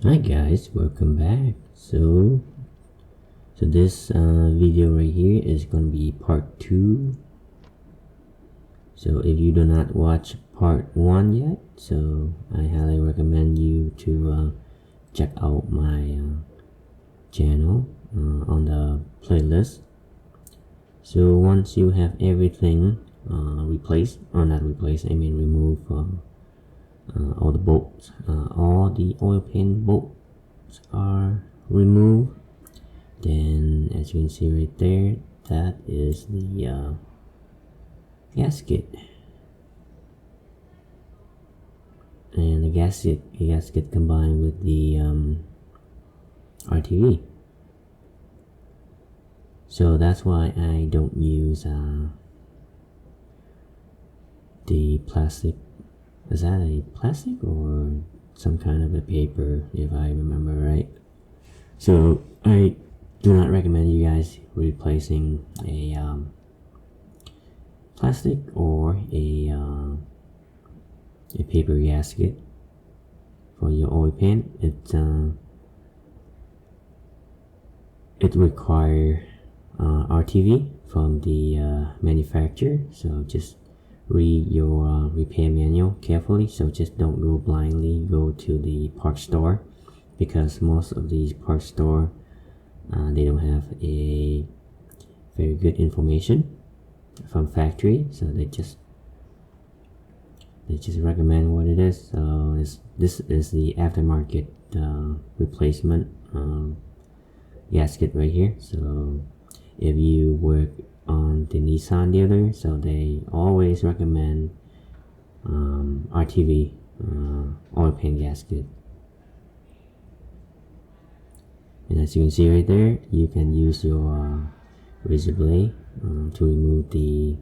Hi guys, welcome back. So this video right here is going to be part 2. So if you do not watch part 1 yet, so I highly recommend you to check out my channel on the playlist. So once you have everything replaced, or not replaced, I mean remove all the bolts, all the oil pan bolts are removed, then as you can see right there, that is the gasket. And the gasket combined with the RTV. So that's why I don't use the plastic. Is that a plastic or some kind of a paper, if I remember right? So I do not recommend you guys replacing a plastic or a paper gasket for your oil pan. It requires RTV from the manufacturer, so just read your repair manual carefully. So just don't go blindly go to the parts store, because most of these parts store they don't have a very good information from factory, so they just recommend what it is. So this is the aftermarket replacement gasket right here. So if you work on the Nissan dealer, so they always recommend RTV oil pan gasket. And as you can see right there, you can use your razor blade to remove the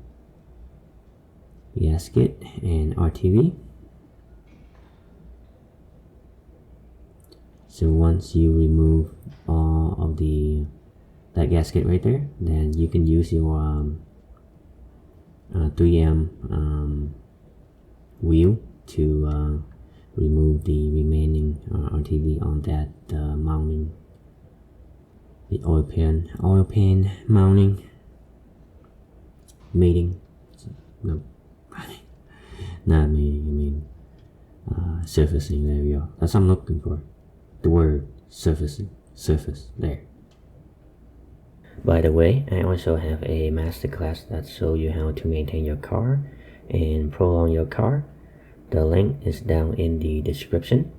gasket and RTV. So once you remove all of that gasket right there, then you can use your 3M wheel to remove the remaining RTV on that mounting, the oil pan mounting mating. No, not mating, I mean surfacing. There we go. That's what I'm looking for. The word surfacing. Surface there. By the way, I also have a masterclass that shows you how to maintain your car and prolong your car. The link is down in the description,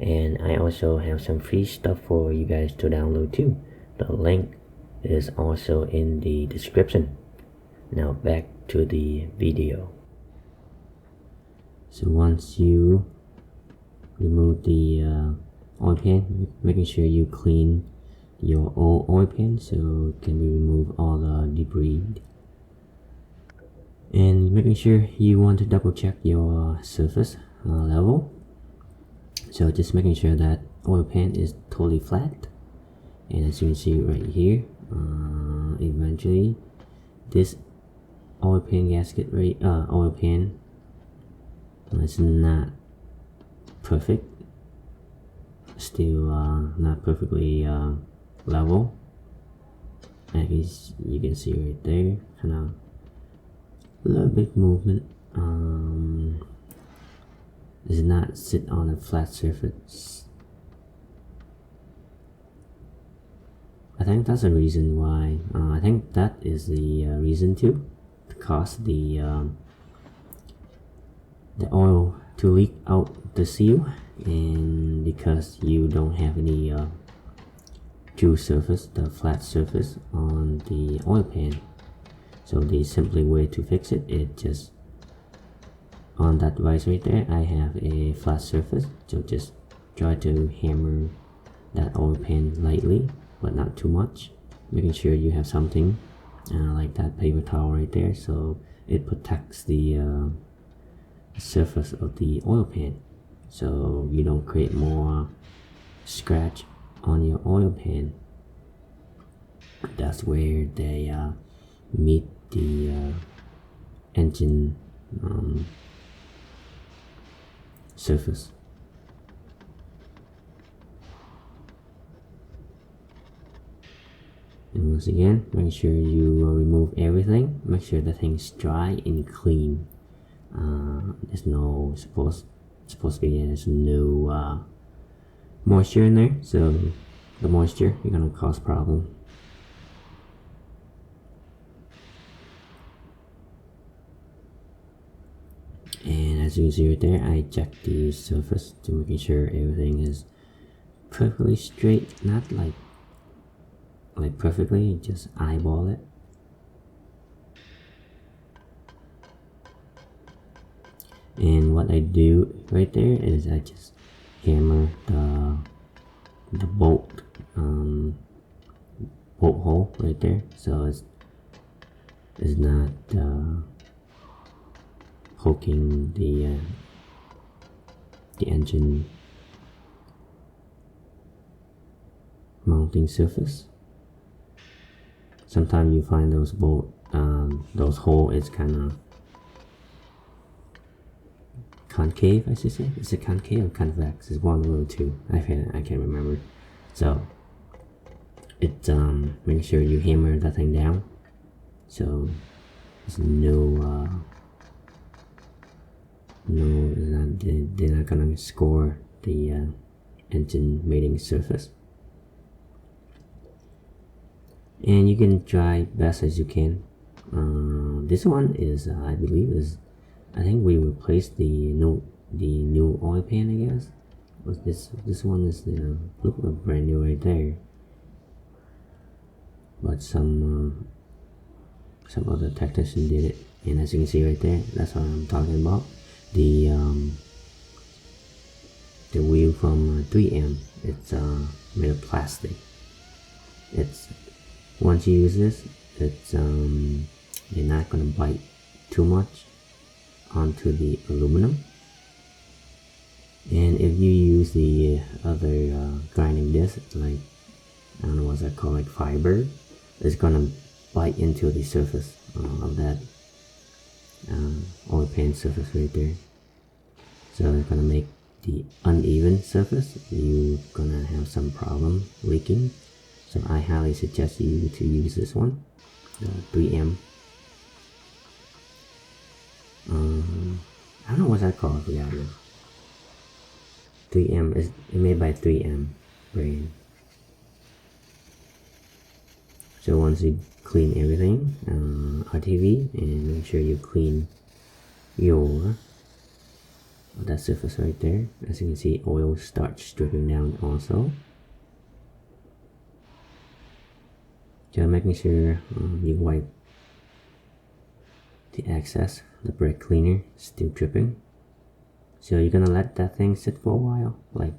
and I also have some free stuff for you guys to download too. The link is also in the description. Now back to the video. So once you remove the oil pan, making sure you clean your old oil pan so it can remove all the debris, and making sure you want to double check your surface level. So just making sure that oil pan is totally flat, and as you can see right here, eventually this oil pan gasket oil pan is not perfect, still not perfectly level. As you can see right there, kind of a little bit movement. Does not sit on a flat surface. I think that's the reason why. I think that is the reason too, because the oil to leak out the seal, and because you don't have any true surface, the flat surface on the oil pan. So the simply way to fix it is just on that device right there, I have a flat surface, so just try to hammer that oil pan lightly but not too much, making sure you have something like that paper towel right there, so it protects the surface of the oil pan, so you don't create more scratch on your oil pan. That's where they meet the engine surface. And once again, make sure you remove everything. Make sure the thing's dry and clean. There's no supposed to be there's no moisture in there, so the moisture is gonna cause problem. And as you can see right there, I checked the surface to making sure everything is perfectly straight, not like perfectly, just eyeball it. And what I do right there is I just hammer the bolt hole right there, so it's not poking the engine mounting surface. Sometimes you find those hole is kind of concave, I should say. Is it concave or convex? It's one of the two. I can't remember. So it's make sure you hammer that thing down, so there's they're not gonna score the engine mating surface. And you can try best as you can. This one is I think we replaced the new oil pan, I guess. This one is look brand new right there, but some other technician did it. And as you can see right there, that's what I'm talking about. The wheel from 3M, it's made of plastic. It's once you use this, it's you're not gonna bite too much onto the aluminum. And if you use the other grinding disc, like I don't know what's that called, like fiber, it's gonna bite into the surface of that oil pan surface right there. So it's gonna make the uneven surface. You're gonna have some problem leaking. So I highly suggest you to use this one, the 3M. I don't know what that called. I forgot it. 3M is made by 3M brand. So once you clean everything, RTV, and make sure you clean your that surface right there. As you can see, oil starts dripping down also. So making sure you wipe the excess, the brake cleaner still dripping. So you're gonna let that thing sit for a while, like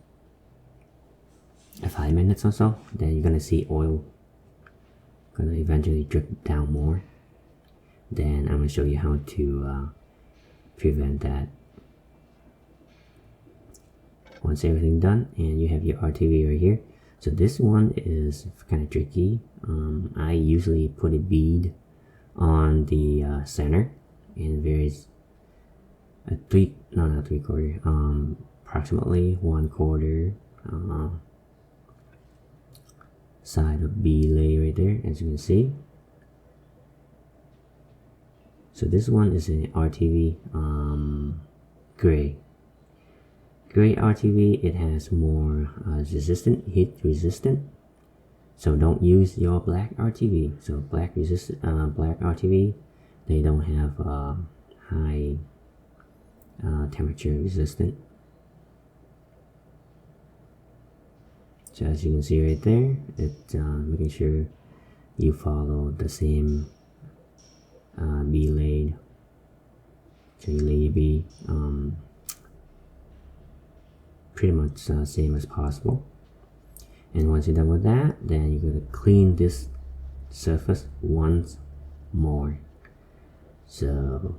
5 minutes or so. Then you're gonna see oil gonna eventually drip down more. Then I'm gonna show you how to prevent that. Once everything done and you have your RTV right here. So this one is kind of tricky. I usually put a bead on the center, and there is a approximately 1/4 side of belay right there, as you can see. So this one is an RTV gray RTV. It has more heat resistant. So don't use your black RTV. So black RTV, they don't have high temperature resistant. So as you can see right there, it's making sure you follow the same belay. So you lay your B pretty much same as possible. And once you're done with that, then you're going to clean this surface once more. So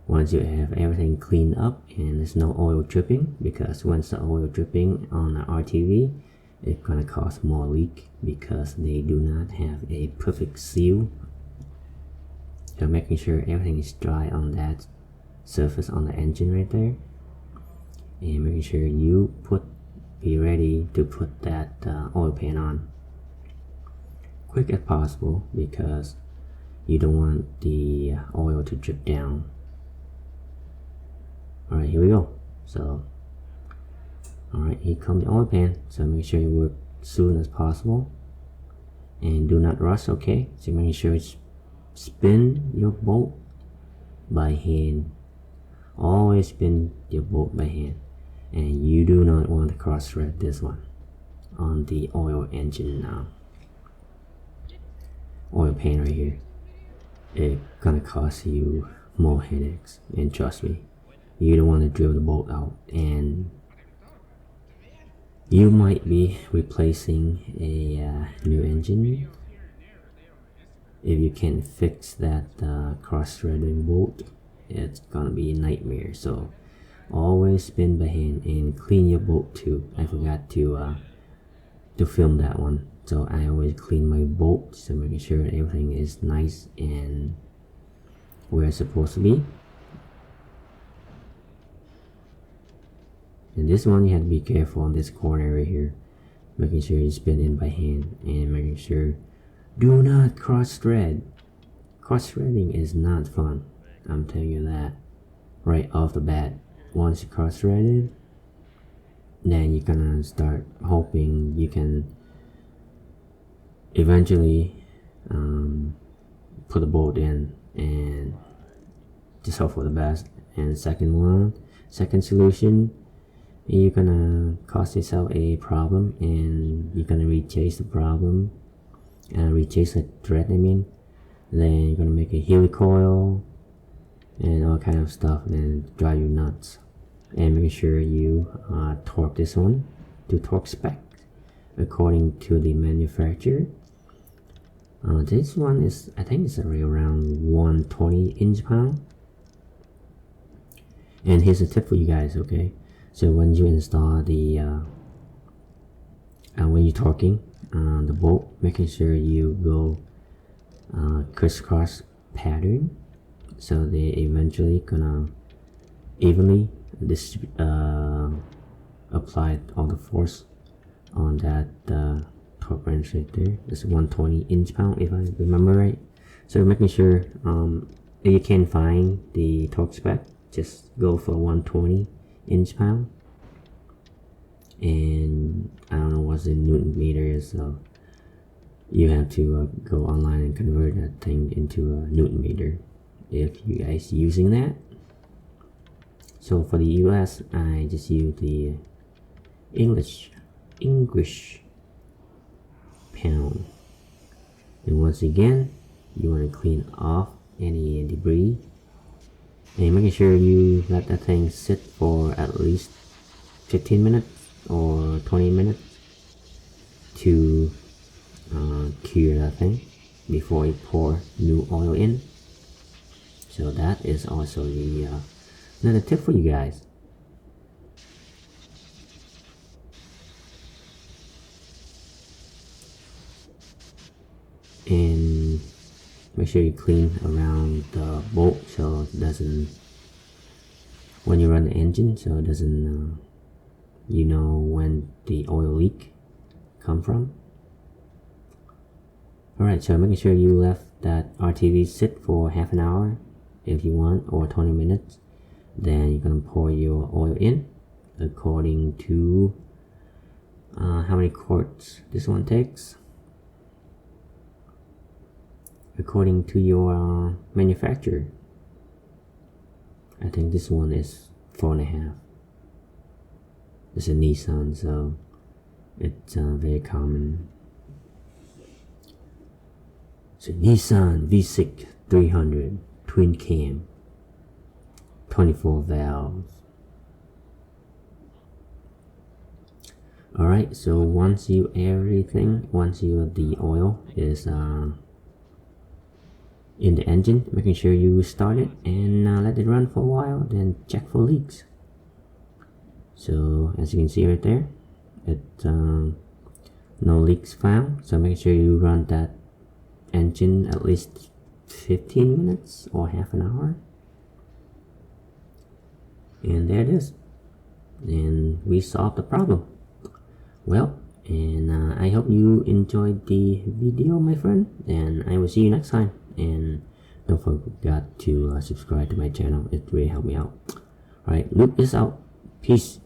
once you have everything cleaned up and there's no oil dripping, because once the oil dripping on the RTV, it's going to cause more leak because they do not have a perfect seal. So making sure everything is dry on that surface on the engine right there, and making sure you be ready to put that oil pan on. quick as possible because you don't want the oil to drip down. Alright, here we go. So alright, here comes the oil pan. So make sure you work as soon as possible and do not rush. Okay, so make sure it's spin your bolt by hand. Always spin your bolt by hand, and you do not want to cross thread this one on the oil engine now. Oil pan right here. It's gonna cost you more headaches, and trust me, you don't want to drill the bolt out, and you might be replacing a new engine. If you can fix that cross-threading bolt, it's gonna be a nightmare. So always spin by hand and clean your bolt too. I forgot to film that one, so I always clean my bolt, so making sure everything is nice and where it's supposed to be. And this one you have to be careful on this corner right here, making sure you spin in by hand and making sure do not cross thread. Cross threading is not fun, I'm telling you that right off the bat. Once you cross threaded, then you're gonna start hoping you can eventually put a bolt in and just hope for the best. And second solution, you're gonna cause yourself a problem and you're gonna rechase the problem, rechase the thread, then you're gonna make a helicoil and all kind of stuff and drive you nuts. And make sure you torque this one to torque spec according to the manufacturer. This one is, I think it's around 120 inch-pound. And here's a tip for you guys, okay? So when you install the when you're torquing the bolt, making sure you go crisscross pattern, so they eventually gonna evenly apply all the force on that torque wrench right there. It's 120 inch-pound if I remember right. So making sure if you can't find the torque spec, just go for 120 inch-pound. And I don't know what the Newton meter is, so you have to go online and convert that thing into a Newton meter if you guys using that. So for the US, I just use the English pound. And once again, you want to clean off any debris and making sure you let that thing sit for at least 15 minutes or 20 minutes to cure that thing before you pour new oil in. So that is also the another tip for you guys. And make sure you clean around the bolt so it doesn't, when you run the engine, so it doesn't you know when the oil leak come from. Alright, so making sure you left that RTV sit for half an hour if you want, or 20 minutes. Then you're gonna pour your oil in according to how many quarts this one takes, according to your manufacturer. I think this one is 4.5. It's a Nissan, so it's very common. So Nissan V6 300 twin cam, 24 valves. Alright, so once the oil is in the engine, making sure you start it and let it run for a while, then check for leaks. So as you can see right there, it's no leaks found. So make sure you run that engine at least 15 minutes or half an hour, and there it is, and we solved the problem. Well, And I hope you enjoyed the video, my friend, and I will see you next time. And don't forget to subscribe to my channel. It really helped me out. Alright, Luke is out. Peace.